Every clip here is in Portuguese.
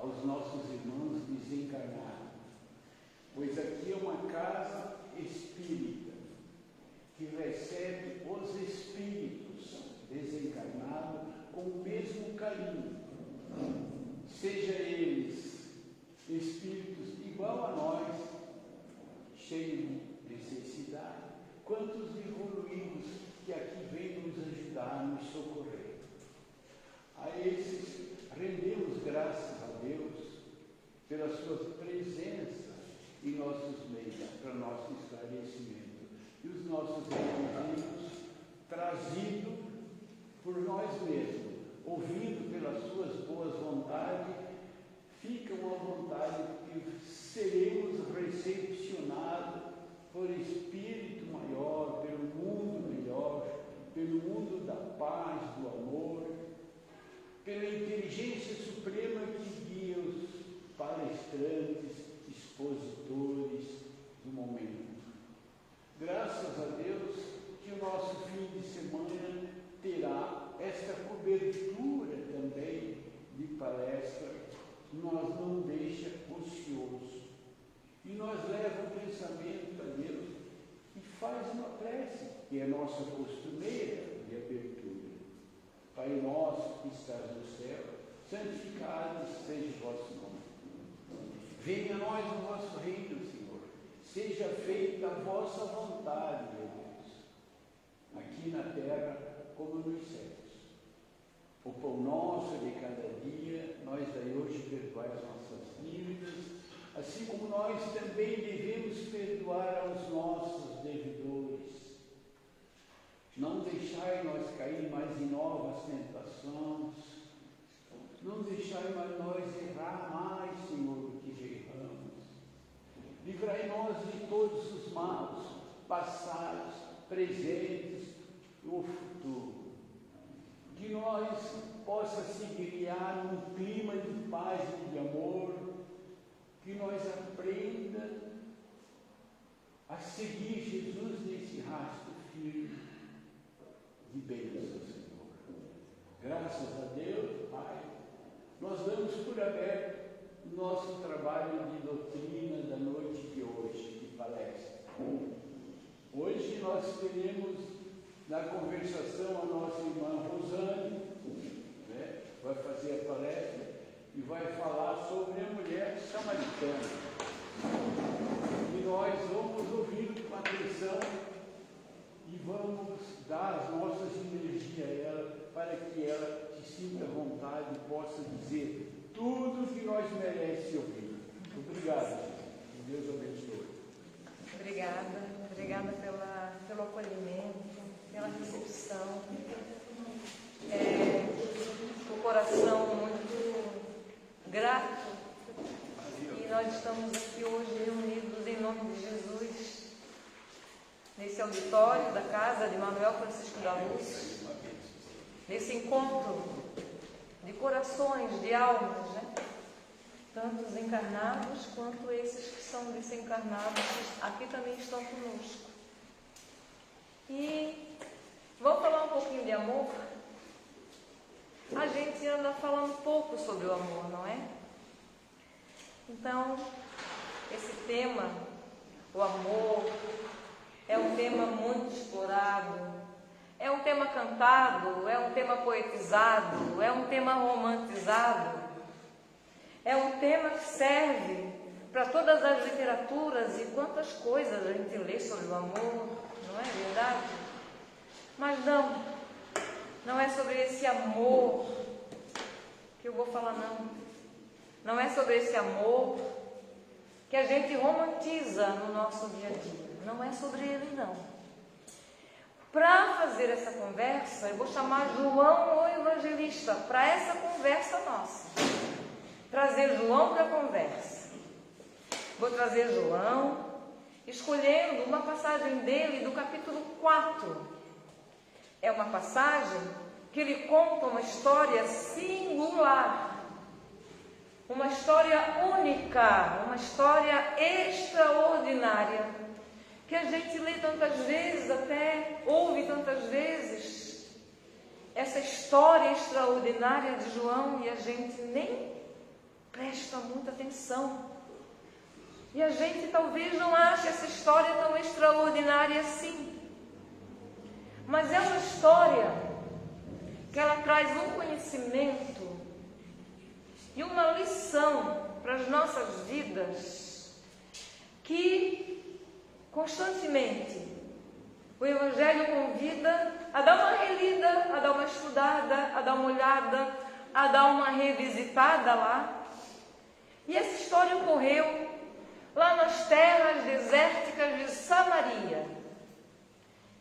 aos nossos irmãos desencarnados, pois aqui é uma casa espírita que recebe os espíritos desencarnados com o mesmo carinho, seja eles espíritos igual a nós, cheios de necessidade, quantos evoluídos que aqui vêm nos ajudar, nos socorrer. A esses rendemos graças a Deus pela sua presença em nossos meios, para nosso esclarecimento. E os nossos irmãos trazidos por nós mesmos, ouvindo pelas suas boas vontades, ficam à vontade que seremos recepcionados por Espírito maior, pelo mundo melhor, pelo mundo da paz, do amor, pela inteligência suprema que guia os palestrantes, expositores do momento. Graças a Deus que o nosso fim de semana terá esta cobertura também de palestra, nós não deixa ocioso. E nós leva o pensamento a Deus e faz uma prece, que é nossa costumeira de abertura. Pai nosso que estás no céu, santificado seja o vosso nome. Venha a nós o vosso reino, Senhor. Seja feita a vossa vontade, meu Deus, aqui na terra como nos céus. O pão nosso de cada dia, nós daí hoje perdoai as nossas dívidas, assim como nós também devemos perdoar aos nossos devedores. Não deixai nós cair mais em novas tentações, não deixai mais nós errar mais, Senhor, do que já erramos. Livrai-nós de todos os males, passados, presentes e o futuro. Que nós possa se guiar num clima de paz e de amor, que nós aprenda a seguir Jesus nesse rastro firme de bênção, Senhor. Graças a Deus, Pai, nós damos por aberto o nosso trabalho de doutrina da noite de hoje, de palestra. Hoje nós teremos na conversação a nossa irmã Rosane, né, vai fazer a palestra e vai falar sobre a mulher samaritana. E nós vamos ouvir com atenção e vamos dar as nossas energias a ela, para que ela se sinta à vontade e possa dizer tudo o que nós merecemos ouvir. Obrigado, que Deus abençoe. Obrigada pelo acolhimento, pela recepção. O coração muito grato. E nós estamos aqui hoje reunidos em nome de Jesus, nesse auditório da casa de Manuel Francisco da Luz, nesse encontro de corações, de almas, né? Tanto os encarnados quanto esses que são desencarnados, aqui também estão conosco. E vamos falar um pouquinho de amor. A gente anda falando pouco sobre o amor, não é? Então, esse tema, o amor, é um tema muito explorado, é um tema cantado, é um tema poetizado, é um tema romantizado, é um tema que serve para todas as literaturas, e quantas coisas a gente lê sobre o amor, não é verdade? Mas não é sobre esse amor que eu vou falar, não. Não é sobre esse amor que a gente romantiza no nosso dia a dia. Não é sobre ele, não. Para fazer essa conversa, eu vou chamar João, o evangelista, para essa conversa nossa. Trazer João para a conversa. Vou trazer João, escolhendo uma passagem dele do capítulo 4. É uma passagem que ele conta uma história singular. Uma história única, uma história extraordinária, que a gente lê tantas vezes, até ouve tantas vezes, essa história extraordinária de João, e a gente nem Presta muita atenção. E a gente talvez não ache essa história tão extraordinária assim. Mas é uma história que ela traz um conhecimento e uma lição para as nossas vidas que constantemente o Evangelho convida a dar uma relida, a dar uma estudada, a dar uma olhada, a dar uma revisitada lá. E essa história ocorreu lá nas terras desérticas de Samaria.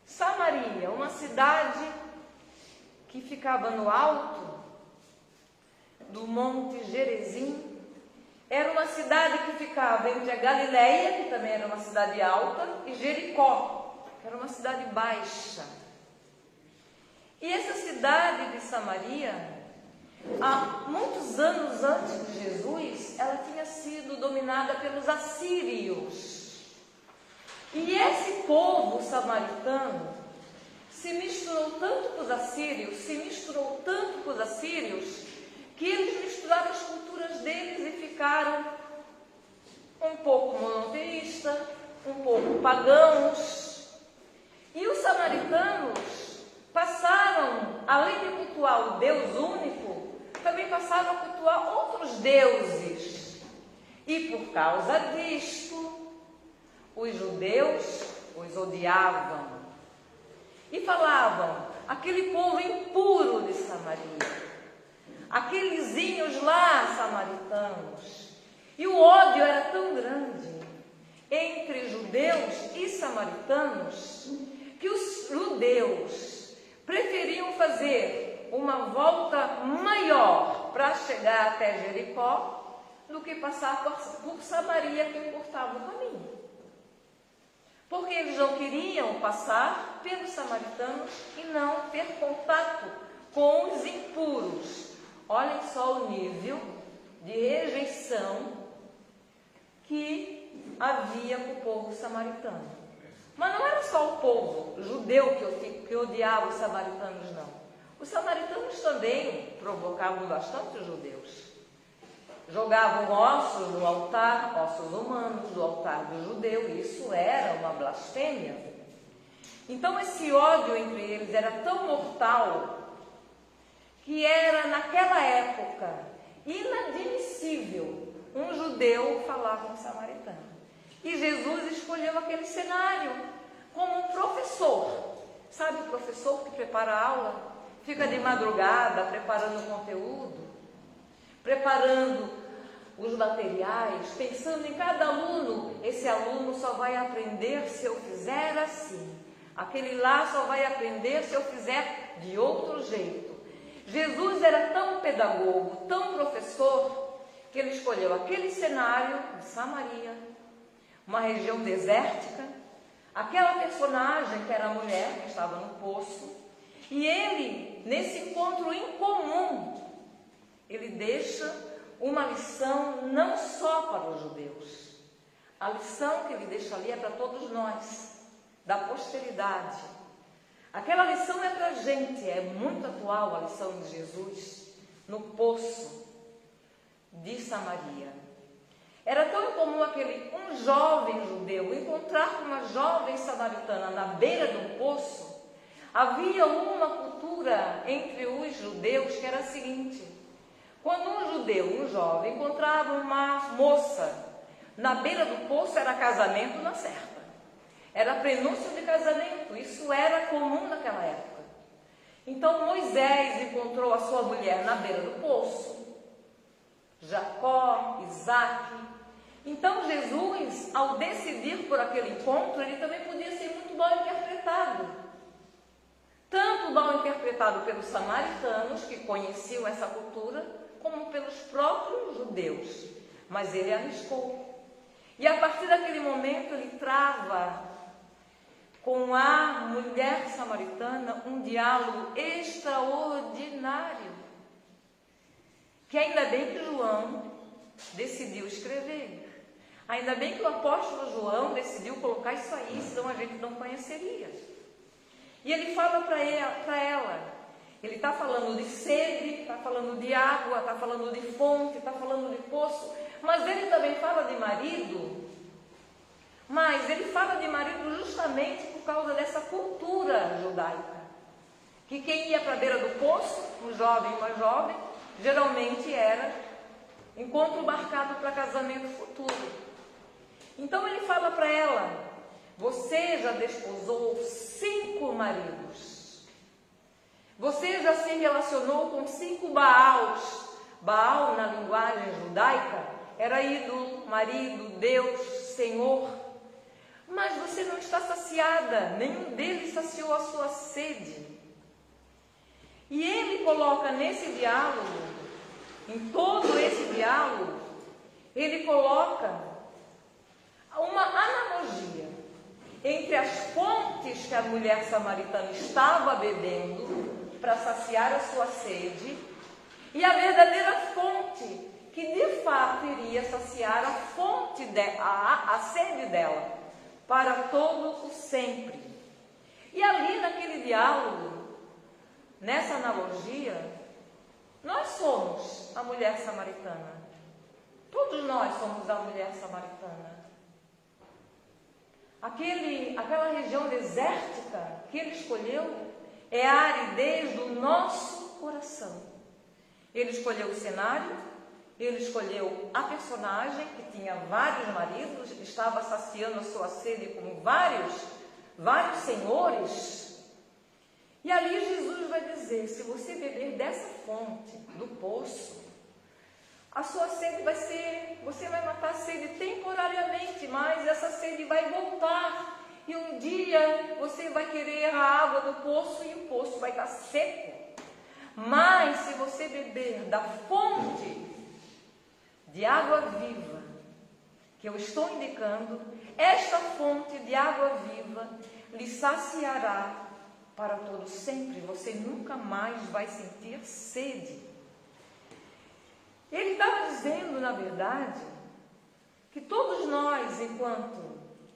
Samaria, uma cidade que ficava no alto do Monte Gerizim. Era uma cidade que ficava entre a Galileia, que também era uma cidade alta, e Jericó, que era uma cidade baixa. E essa cidade de Samaria, há muitos anos antes de Jesus, ela tinha sido dominada pelos assírios. E esse povo samaritano se misturou tanto com os assírios, que eles misturaram as culturas deles e ficaram um pouco monoteístas, um pouco pagãos. E os samaritanos passaram, além de cultuar o Deus único, também passaram a cultuar outros deuses. E por causa disto, os judeus os odiavam e falavam: aquele povo impuro de Samaria, aqueles lá samaritanos. E o ódio era tão grande entre judeus e samaritanos que os judeus preferiam fazer uma volta maior para chegar até Jericó do que passar por Samaria, que encurtava o caminho. Porque eles não queriam passar pelos samaritanos e não ter contato com os impuros. Olhem só o nível de rejeição que havia com o povo samaritano. Mas não era só o povo judeu que odiava os samaritanos, não. Os samaritanos também provocavam bastante os judeus. Jogavam ossos no altar, ossos humanos do altar do judeu, e isso era uma blasfêmia. Então esse ódio entre eles era tão mortal que era, naquela época, inadmissível um judeu falar com um samaritano. E Jesus escolheu aquele cenário como um professor. Sabe o professor que prepara a aula? Fica de madrugada preparando o conteúdo, preparando os materiais, pensando em cada aluno. Esse aluno só vai aprender se eu fizer assim. Aquele lá só vai aprender se eu fizer de outro jeito. Jesus era tão pedagogo, tão professor, que ele escolheu aquele cenário de Samaria, uma região desértica, aquela personagem que era a mulher que estava no poço, e ele, nesse encontro incomum, ele deixa uma lição não só para os judeus. A lição que ele deixa ali é para todos nós, da posteridade. Aquela lição é para a gente, é muito atual a lição de Jesus no poço de Samaria. Era tão incomum um jovem judeu encontrar com uma jovem samaritana na beira de um poço. Havia uma cultura entre os judeus que era a seguinte: quando um judeu, um jovem, encontrava uma moça na beira do poço, era casamento na certa. Era prenúncio de casamento, isso era comum naquela época. Então Moisés encontrou a sua mulher na beira do poço, Jacó, Isaac. Então Jesus, ao decidir por aquele encontro, ele também podia ser muito mal interpretado. Tanto mal interpretado pelos samaritanos, que conheciam essa cultura, como pelos próprios judeus. Mas ele arriscou. E a partir daquele momento ele trava com a mulher samaritana um diálogo extraordinário, que ainda bem que João decidiu escrever. Ainda bem que o apóstolo João decidiu colocar isso aí, senão a gente não conheceria. E ele fala para ela, Ele está falando de sede, está falando de água, está falando de fonte, está falando de poço, mas ele também fala de marido. Mas ele fala de marido justamente por causa dessa cultura judaica. Que quem ia para a beira do poço, um jovem e uma jovem, geralmente era encontro marcado para casamento futuro. Então ele fala para ela: você já desposou 5 maridos. Você já se relacionou com 5 Baals. Baal, na linguagem judaica, era ídolo, marido, Deus, Senhor. Mas você não está saciada, nenhum deles saciou a sua sede. E ele coloca nesse diálogo, em todo esse diálogo, ele coloca uma analogia entre as fontes que a mulher samaritana estava bebendo para saciar a sua sede e a verdadeira fonte que de fato iria saciar a fonte, a sede dela para todo o sempre. E ali naquele diálogo, nessa analogia, nós somos a mulher samaritana. Todos nós somos a mulher samaritana. Aquela região desértica que ele escolheu é a aridez do nosso coração. Ele escolheu o cenário, ele escolheu a personagem que tinha vários maridos, estava saciando a sua sede com vários senhores. E ali Jesus vai dizer: se você beber dessa fonte, do poço, a sua sede vai ser, você vai matar a sede temporariamente, mas essa sede vai voltar. E um dia você vai querer a água do poço e o poço vai estar seco. Mas se você beber da fonte de água viva, que eu estou indicando, esta fonte de água viva lhe saciará para todo sempre. Você nunca mais vai sentir sede. Ele estava dizendo, na verdade, que todos nós, enquanto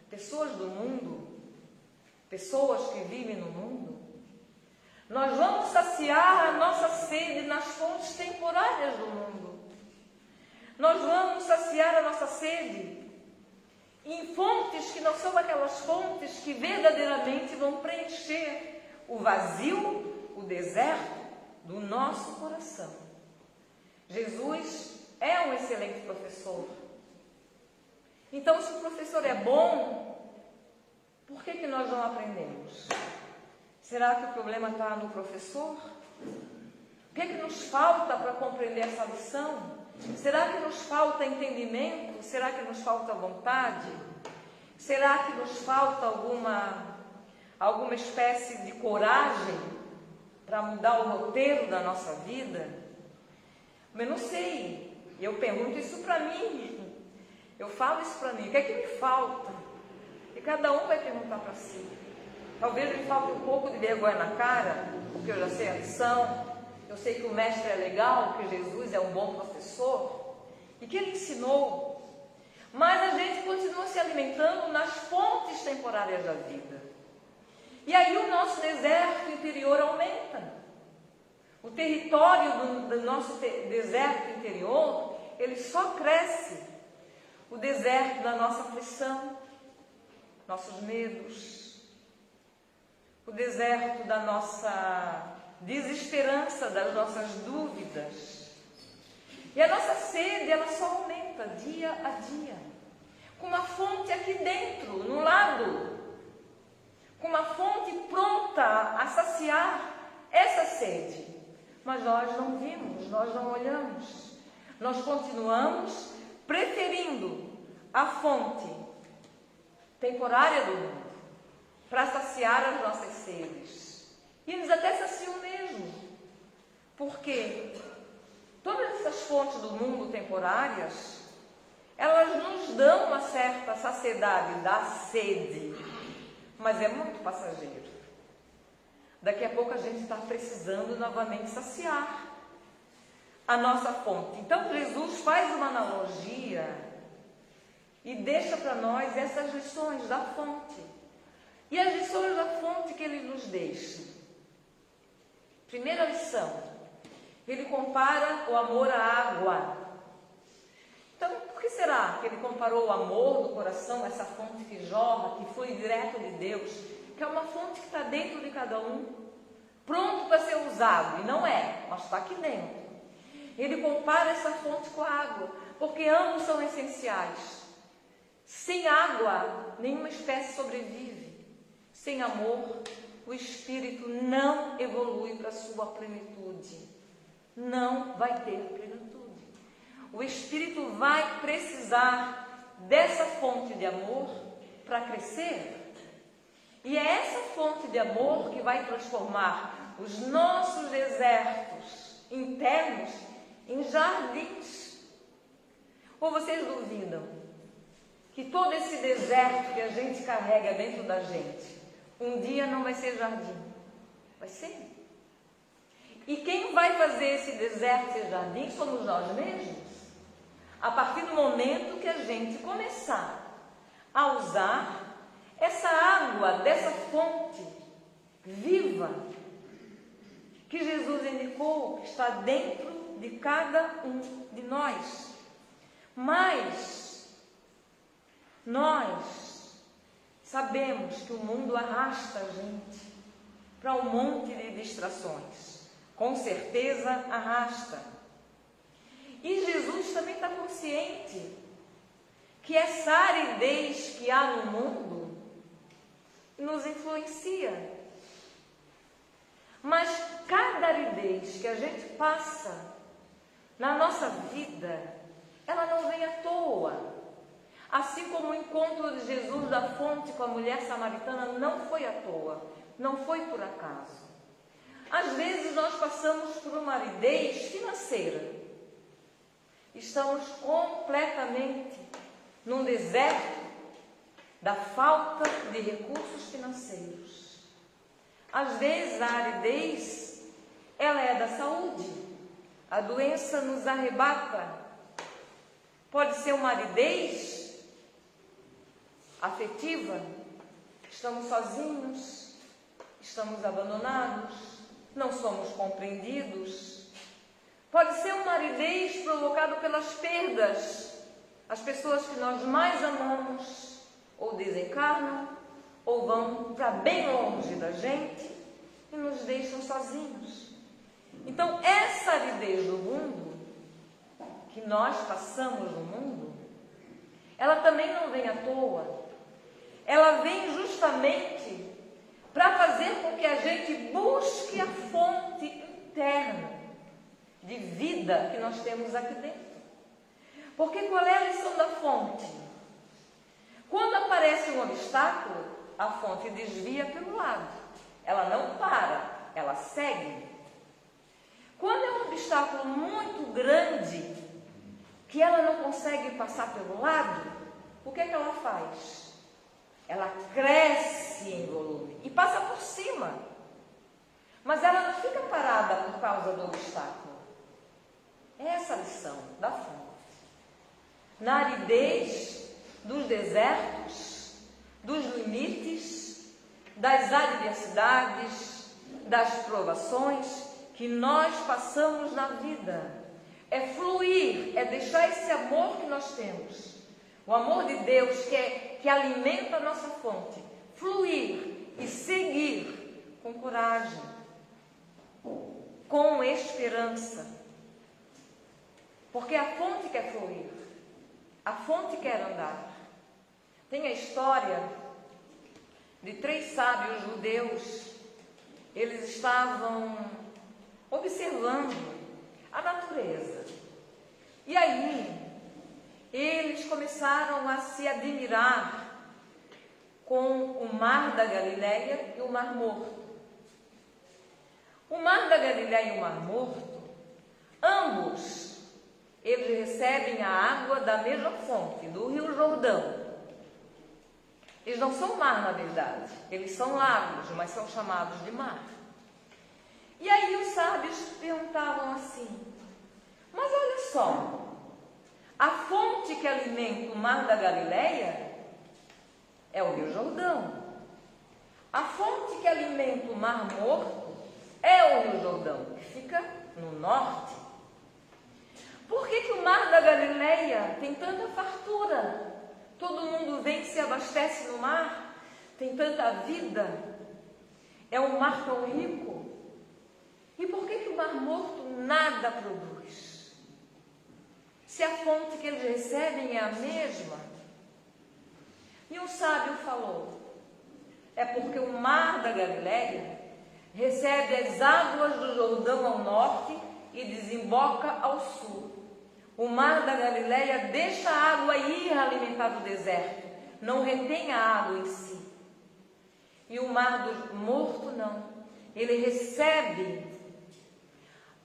pessoas do mundo, pessoas que vivem no mundo, nós vamos saciar a nossa sede nas fontes temporárias do mundo. Nós vamos saciar a nossa sede em fontes que não são aquelas fontes que verdadeiramente vão preencher o vazio, o deserto do nosso coração. Jesus é um excelente professor. Então, se o professor é bom, por que nós não aprendemos? Será que o problema está no professor? O que nos falta para compreender essa lição? Será que nos falta entendimento? Será que nos falta vontade? Será que nos falta alguma espécie de coragem para mudar o roteiro da nossa vida? Eu não sei. Eu pergunto isso para mim. Eu falo isso para mim. O que é que me falta? E cada um vai perguntar para si. Talvez me falte um pouco de vergonha na cara, porque eu já sei a lição. Eu sei que o mestre é legal, que Jesus é um bom professor e que ele ensinou. Mas a gente continua se alimentando nas fontes temporárias da vida. E aí o nosso deserto interior aumenta. O território do nosso deserto interior, ele só cresce. O deserto da nossa aflição, nossos medos, o deserto da nossa desesperança, das nossas dúvidas. E a nossa sede, ela só aumenta dia a dia, com uma fonte aqui dentro, no lado, com uma fonte pronta a saciar essa sede. Mas nós não vimos, nós não olhamos, nós continuamos preferindo a fonte temporária do mundo para saciar as nossas sedes. E eles até saciam mesmo, porque todas essas fontes do mundo temporárias, elas nos dão uma certa saciedade da sede, mas é muito passageiro. Daqui a pouco a gente está precisando novamente saciar a nossa fonte. Então Jesus faz uma analogia e deixa para nós essas lições da fonte. E as lições da fonte que ele nos deixa Primeira lição, ele compara o amor à água. Então, por que será que ele comparou o amor do coração, essa fonte que jorra, que flui direto de Deus, que é uma fonte que está dentro de cada um, pronto para ser usado, e não é, mas está aqui dentro. Ele compara essa fonte com a água, porque ambos são essenciais. Sem água, nenhuma espécie sobrevive. Sem amor, o espírito não evolui para a sua plenitude. Não vai ter plenitude. O espírito vai precisar dessa fonte de amor para crescer. E é essa fonte de amor que vai transformar os nossos desertos internos em jardins. Ou vocês duvidam que todo esse deserto que a gente carrega dentro da gente, um dia não vai ser jardim? Vai ser. E quem vai fazer esse deserto ser jardim somos nós mesmos. A partir do momento que a gente começar a usar essa água dessa fonte viva que Jesus indicou, que está dentro de cada um de nós. Mas nós sabemos que o mundo arrasta a gente para um monte de distrações. Com certeza arrasta. E Jesus também está consciente que essa aridez que há no mundo nos influencia. Mas cada aridez que a gente passa na nossa vida, ela não vem à toa. Assim como o encontro de Jesus da fonte com a mulher samaritana não foi à toa, não foi por acaso. Às vezes nós passamos por uma aridez financeira. Estamos completamente num deserto da falta de recursos financeiros. Às vezes a aridez, ela é da saúde. A doença nos arrebata. Pode ser uma aridez afetiva. Estamos sozinhos, estamos abandonados, não somos compreendidos. Pode ser uma aridez provocada pelas perdas. As pessoas que nós mais amamos ou desencarnam, ou vão para bem longe da gente e nos deixam sozinhos. Então, essa aridez do mundo, que nós passamos no mundo, ela também não vem à toa. Ela vem justamente para fazer com que a gente busque a fonte interna de vida que nós temos aqui dentro. Porque qual é a lição da fonte? Quando aparece um obstáculo, a fonte desvia pelo lado. Ela não para, ela segue. Quando é um obstáculo muito grande, que ela não consegue passar pelo lado, o que é que ela faz? Ela cresce em volume e passa por cima. Mas ela não fica parada por causa do obstáculo. É essa a lição da fonte. Na aridez dos desertos, dos limites, das adversidades, das provações que nós passamos na vida. É fluir, é deixar esse amor que nós temos, o amor de Deus que alimenta a nossa fonte, fluir e seguir com coragem, com esperança. Porque a fonte quer fluir, a fonte quer andar. Tem a história de 3 sábios judeus. Eles estavam observando a natureza. E aí, eles começaram a se admirar com o Mar da Galileia e o Mar Morto. O Mar da Galileia e o Mar Morto, ambos, eles recebem a água da mesma fonte, do Rio Jordão. Eles não são mar, na verdade. Eles são lagos, mas são chamados de mar. E aí os sábios perguntavam assim: mas olha só, a fonte que alimenta o Mar da Galileia é o Rio Jordão. A fonte que alimenta o Mar Morto é o Rio Jordão, que fica no norte. Por que o mar da Galileia tem tanta fartura? Todo mundo vem e se abastece no mar, tem tanta vida, é um mar tão rico. E por que o Mar Morto nada produz? Se a fonte que eles recebem é a mesma? E um sábio falou, é porque o mar da Galileia recebe as águas do Jordão ao norte e desemboca ao sul. O mar da Galileia deixa a água ir alimentar o deserto, não retém a água em si. E o mar do Morto não, ele recebe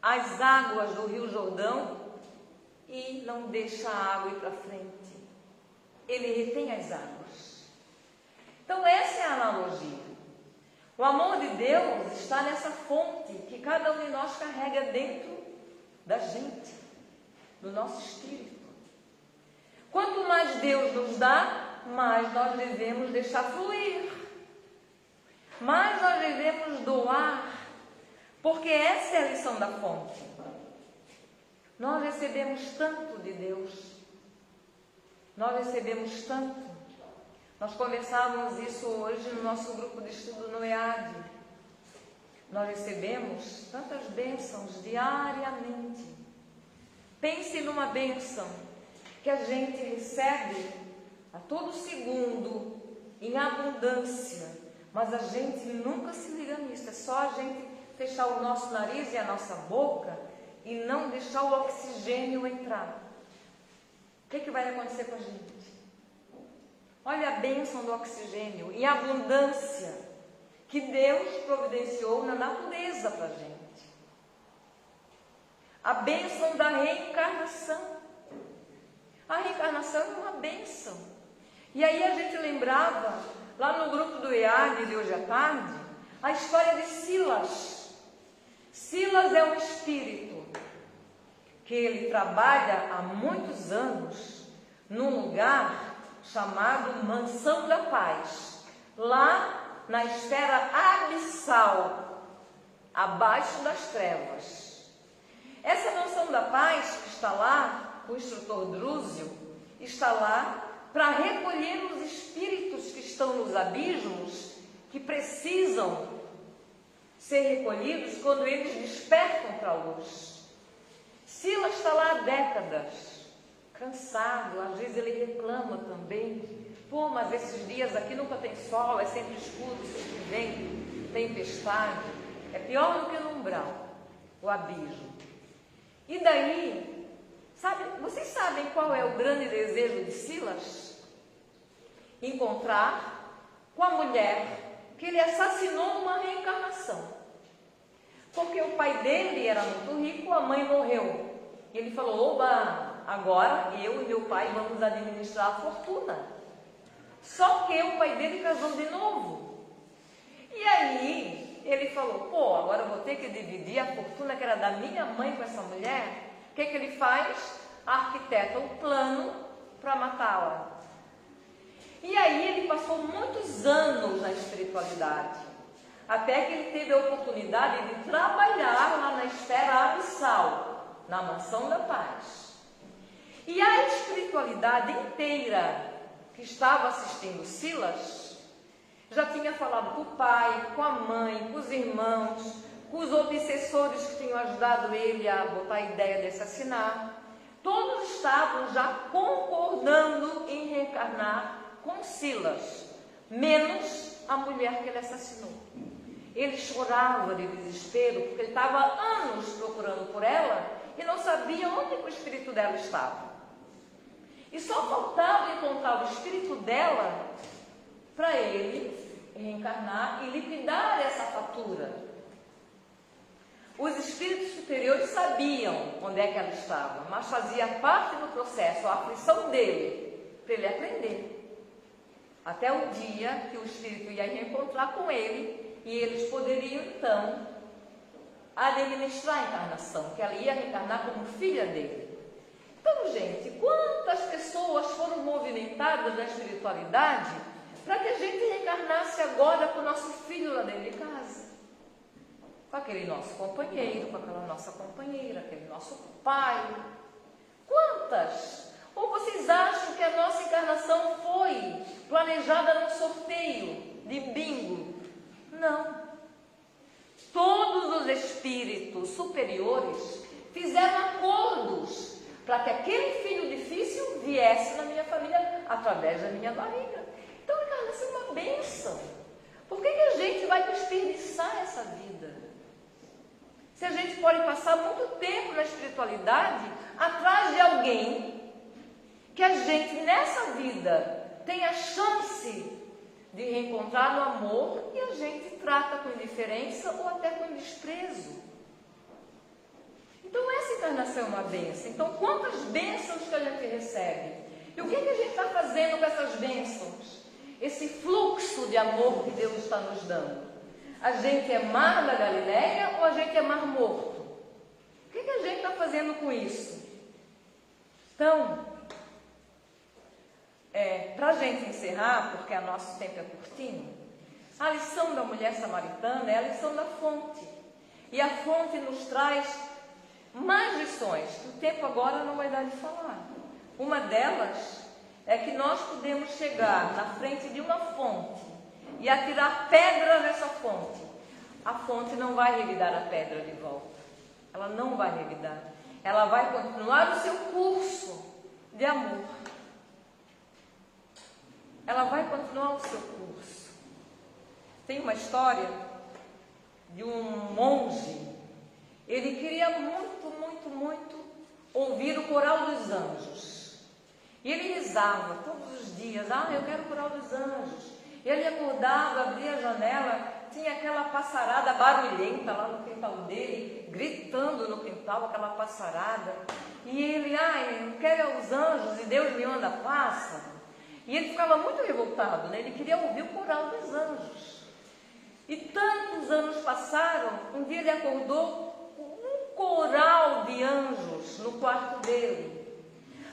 as águas do Rio Jordão e não deixa a água ir para frente. Ele retém as águas. Então essa é a analogia. O amor de Deus está nessa fonte que cada um de nós carrega dentro da gente, do nosso espírito. Quanto mais Deus nos dá, mais nós devemos deixar fluir. Mais nós devemos doar, porque essa é a lição da fonte. Nós recebemos tanto de Deus. Nós recebemos tanto. Nós conversávamos isso hoje no nosso grupo de estudo no EAD. Nós recebemos tantas bênçãos diariamente. Pense numa bênção que a gente recebe a todo segundo, em abundância, mas a gente nunca se liga nisso. É só a gente fechar o nosso nariz e a nossa boca e não deixar o oxigênio entrar. O que vai acontecer com a gente? Olha a bênção do oxigênio em abundância que Deus providenciou na natureza para a gente. A bênção da reencarnação. A reencarnação é uma bênção. E aí a gente lembrava, lá no grupo do EAD de hoje à tarde, a história de Silas. Silas é um espírito que ele trabalha há muitos anos num lugar chamado Mansão da Paz, lá na esfera abissal, abaixo das trevas. Essa Mansão da Paz que está lá, o instrutor Drúzio, está lá para recolher os espíritos que estão nos abismos, que precisam ser recolhidos quando eles despertam para a luz. Silas está lá há décadas, cansado, às vezes ele reclama também. Pô, mas esses dias aqui nunca tem sol, é sempre escuro, sempre vem tempestade. É pior do que no umbral, o abismo. E daí, vocês sabem qual é o grande desejo de Silas? Encontrar com a mulher que ele assassinou numa reencarnação. Porque o pai dele era muito rico, a mãe morreu. E ele falou, oba, agora eu e meu pai vamos administrar a fortuna. Só que o pai dele casou de novo. E aí ele falou, pô, agora eu vou ter que dividir a fortuna que era da minha mãe com essa mulher. O que ele faz? Arquiteta um plano para matá-la. E aí ele passou muitos anos na espiritualidade, até que ele teve a oportunidade de trabalhar lá na esfera abissal, na Mansão da Paz. E a espiritualidade inteira que estava assistindo Silas já tinha falado com o pai, com a mãe, com os irmãos, com os obsessores que tinham ajudado ele a botar a ideia de assassinar. Todos estavam já concordando em reencarnar com Silas, menos a mulher que ele assassinou. Ele chorava de desespero, porque ele estava anos procurando por ela e não sabia onde o espírito dela estava. E só faltava encontrar o espírito dela para ele reencarnar e liquidar essa fatura. Os espíritos superiores sabiam onde é que ela estava, mas fazia parte do processo, a aflição dele, para ele aprender. Até o dia que o espírito ia reencontrar com ele e eles poderiam então administrar a encarnação, que ela ia reencarnar como filha dele. Então, gente, quantas pessoas foram movimentadas na com aquele nosso companheiro, com aquela nossa companheira, aquele nosso pai. Quantas? Ou vocês acham que a nossa encarnação foi planejada num sorteio de bingo? Não. Todos os espíritos superiores fizeram acordos para que aquele filho difícil viesse na minha família através da minha barriga. Então, a encarnação é uma bênção. Por que a gente vai desperdiçar essa vida? Se a gente pode passar muito tempo na espiritualidade atrás de alguém que a gente nessa vida tem a chance de reencontrar no amor e a gente trata com indiferença ou até com desprezo. Então essa encarnação é uma bênção. Então quantas bênçãos que a gente recebe? E o que a gente está fazendo com essas bênçãos? Esse fluxo de amor que Deus está nos dando. A gente é mar da Galileia ou a gente é mar morto? O que a gente está fazendo com isso? Então, para a gente encerrar, porque o nosso tempo é curtinho, a lição da mulher samaritana é a lição da fonte. E a fonte nos traz mais lições, que o tempo agora não vai dar de falar. Uma delas é que nós podemos chegar na frente de uma fonte e atirar pedra nessa fonte. A fonte não vai revidar a pedra de volta. Ela não vai revidar. Ela vai continuar o seu curso de amor. Ela vai continuar o seu curso. Tem uma história de um monge. Ele queria muito, muito, muito ouvir o coral dos anjos. E ele rezava todos os dias: eu quero o coral dos anjos. Ele acordava, abria a janela, tinha aquela passarada barulhenta lá no quintal dele, gritando no quintal, aquela passarada. E ele, eu quero os anjos e Deus me manda pássaro. E ele ficava muito revoltado, né? Ele queria ouvir o coral dos anjos. E tantos anos passaram, um dia ele acordou com um coral de anjos no quarto dele.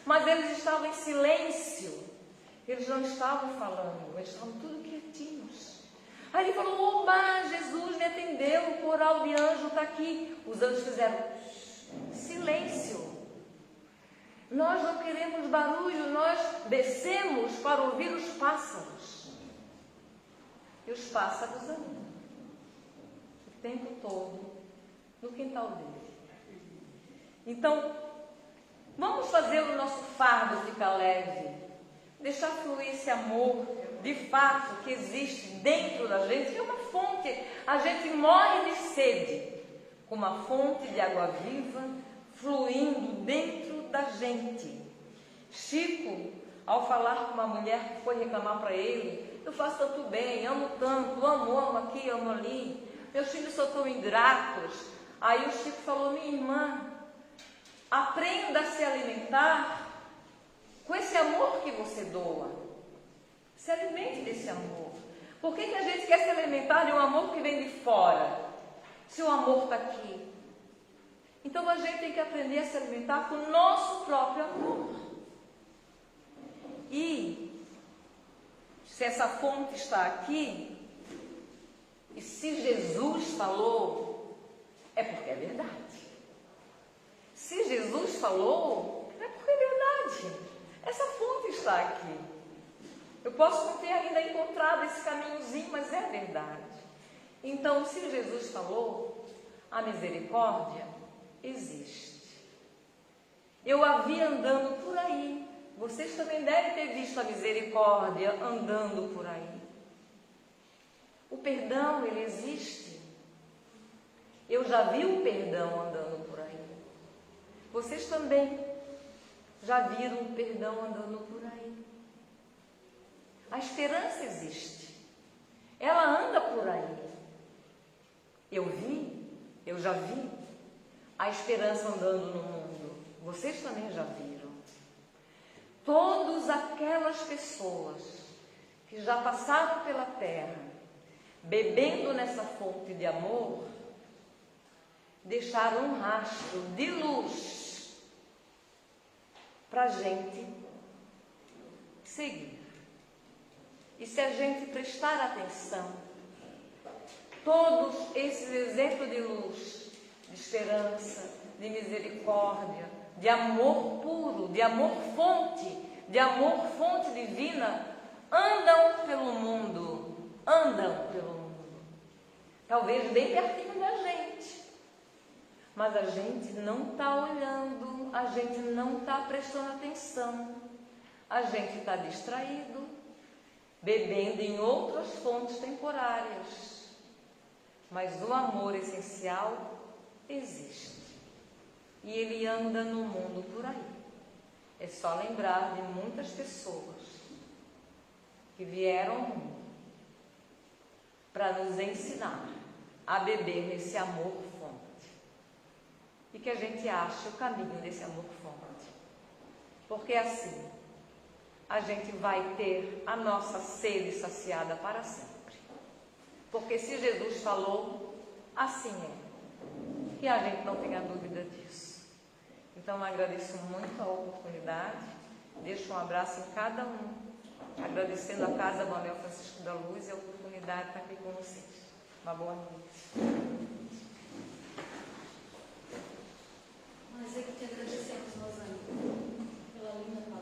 Mas eles estavam em silêncio, eles não estavam falando, eles estavam tudo quietinhos. Aí ele falou: oba, Jesus me atendeu, o coral de anjo está aqui. Os anjos fizeram silêncio. Nós não queremos barulho, nós descemos para ouvir os pássaros. E os pássaros andam o tempo todo no quintal dele. Então, vamos fazer o nosso fardo ficar leve, deixar fluir esse amor de fato que existe dentro da gente, que é uma fonte. A gente morre de sede, com uma fonte de água viva fluindo dentro da gente. Chico, ao falar com uma mulher que foi reclamar para ele: eu faço tanto bem, amo tanto, amo aqui, amo ali, meus filhos são tão ingratos. Aí o Chico falou: minha irmã, aprenda a se alimentar com esse amor que você doa. Se alimente desse amor. Por que a gente quer se alimentar de um amor que vem de fora, se o amor está aqui? Então a gente tem que aprender a se alimentar com o nosso próprio amor. E se essa fonte está aqui, e se Jesus falou, é porque é verdade. Se Jesus falou, é porque é verdade. Essa fonte está aqui. Eu posso não ter ainda encontrado esse caminhozinho, mas é verdade. Então, se Jesus falou, a misericórdia existe. Eu a vi andando por aí. Vocês também devem ter visto a misericórdia andando por aí. O perdão, ele existe. Eu já vi o perdão andando por aí. Vocês também já viram o perdão andando por aí. A esperança existe. Ela anda por aí. Eu vi, eu já vi a esperança andando no mundo. Vocês também já viram. Todas aquelas pessoas que já passaram pela terra, bebendo nessa fonte de amor, deixaram um rastro de luz para a gente seguir. E se a gente prestar atenção, Todos esses exemplos de luz, de esperança, de misericórdia, de amor puro, de amor fonte divina, andam pelo mundo, talvez bem pertinho da gente, mas a gente não está olhando, a gente não está prestando atenção, a gente está distraído, bebendo em outras fontes temporárias, mas o amor essencial existe. E ele anda no mundo por aí. É só lembrar de muitas pessoas que vieram ao mundo para nos ensinar a beber nesse amor fonte. E que a gente ache o caminho desse amor fonte. Porque assim, a gente vai ter a nossa sede saciada para sempre. Porque se Jesus falou, assim é. E a gente não tenha dúvida disso. Então, agradeço muito a oportunidade, deixo um abraço em cada um, agradecendo a Casa Manuel Francisco da Luz e a oportunidade de estar aqui com vocês. Uma boa noite. Nós é que te agradecemos, Rosane, pela linda palavra.